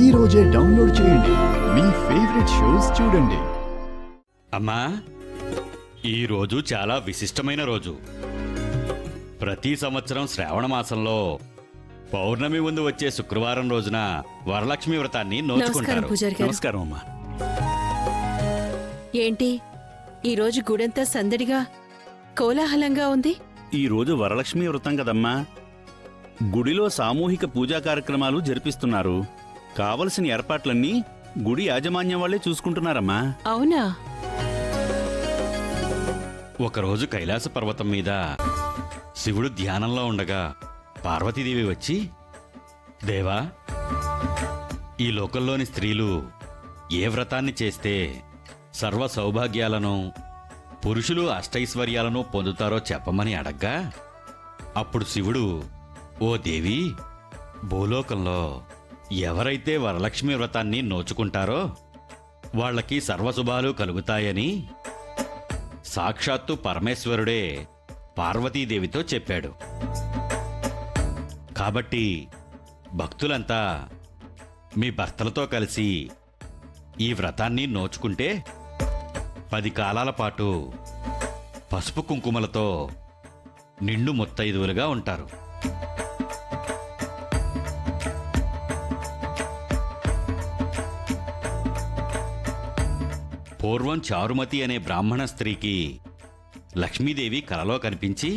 ఈ రోజే డౌన్లోడ్ చేయండి. మీ ఫేవరెట్ షోస్ చూడండి. అమ్మా, ఈ రోజు చాలా విశిష్టమైన రోజు. ప్రతి సంవత్సరం శ్రావణ మాసంలో పౌర్ణమి ముందు వచ్చే శుక్రవారం రోజున వరలక్ష్మి వ్రతాన్ని నోచుకుంటారు. నమస్కారం అమ్మా. ఏంటి ఈరోజు గుడంతా సందడిగా కోలాహలంగా ఉంది? ఈ రోజు వరలక్ష్మి వ్రతం కదమ్మా. గుడిలో సామూహిక పూజా కార్యక్రమాలు జరిపిస్తున్నారు. కావలసిన ఏర్పాట్లన్నీ గుడి యాజమాన్యం వాళ్లే చూసుకుంటున్నారమ్మా. అవునా? ఒకరోజు కైలాస పర్వతం మీద శివుడు ధ్యానంలో ఉండగా పార్వతీదేవి వచ్చి, దేవా, ఈ లోకంలోని స్త్రీలు ఏ వ్రతాన్ని చేస్తే సర్వ సౌభాగ్యాలను, పురుషులు అష్టైశ్వర్యాలను పొందుతారో చెప్పమని అడగ్గా, అప్పుడు శివుడు, ఓ దేవి, భూలోకంలో ఎవరైతే వరలక్ష్మి వ్రతాన్ని నోచుకుంటారో వాళ్లకి సర్వశుభాలు కలుగుతాయని సాక్షాత్తు పరమేశ్వరుడే పార్వతీదేవితో చెప్పాడు. కాబట్టి భక్తులంతా మీ భర్తలతో కలిసి ఈ వ్రతాన్ని నోచుకుంటే 10 కాలాల పాటు పసుపు కుంకుమలతో నిండు ముత్తైదువులుగా ఉంటారు. పూర్వం చారుమతి అనే బ్రాహ్మణ స్త్రీకి లక్ష్మీదేవి కలలో కనిపించి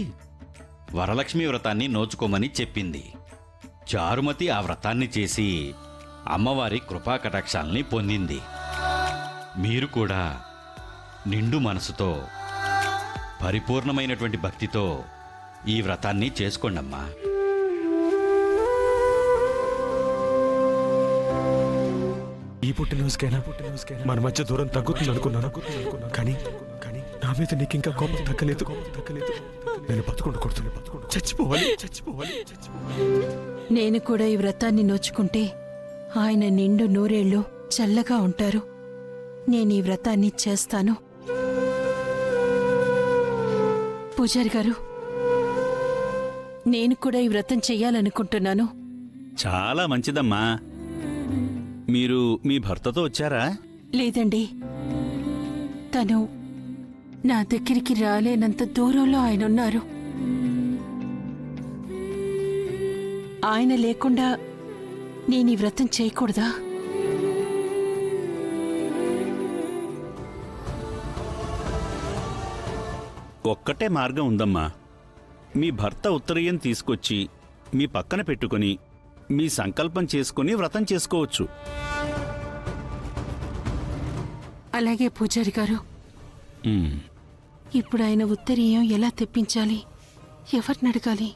వరలక్ష్మి వ్రతాన్ని నోచుకోమని చెప్పింది. చారుమతి ఆ వ్రతాన్ని చేసి అమ్మవారి కృపాకటాక్షాల్ని పొందింది. మీరు కూడా నిండు మనసుతో, పరిపూర్ణమైనటువంటి భక్తితో ఈ వ్రతాన్ని చేసుకోండమ్మా. ఈ పుట్టినరోజుకైనా మన మధ్య దూరం తగ్గుతుంది అనుకున్నాను. కానీ నా మీద నీకు ఇంకా కోపం తగ్గలేదు. నేను బతుకుండకూడదు, చచ్చిపోవాలి. నేను కూడా ఈ వ్రతాన్ని నోచుకుంటే ఆయన నిండు నూరేళ్లు చల్లగా ఉంటారు. నేను ఈ వ్రతాన్ని చేస్తాను. పూజారి గారు, నేను కూడా ఈ వ్రతం చెయ్యాలనుకుంటున్నాను. చాలా మంచిదమ్మా. మీరు మీ భర్తతో వచ్చారా? లేదండి, తను నా దగ్గరికి రాలేనంత దూరంలో ఆయన ఉన్నారు. ఆయన లేకుండా నేను ఈ వ్రతం చేయకూడదా? ఒక్కటే మార్గం ఉందమ్మా. మీ భర్త ఉత్తరీయం తీసుకొచ్చి మీ పక్కన పెట్టుకుని మీ సంకల్పం చేసుకుని వ్రతం చేసుకోవచ్చు. అలాగే పూజారి గారు. ఇప్పుడు ఆయన ఉత్తరీయం ఎలా తెప్పించాలి? ఎవరిని అడగాలి?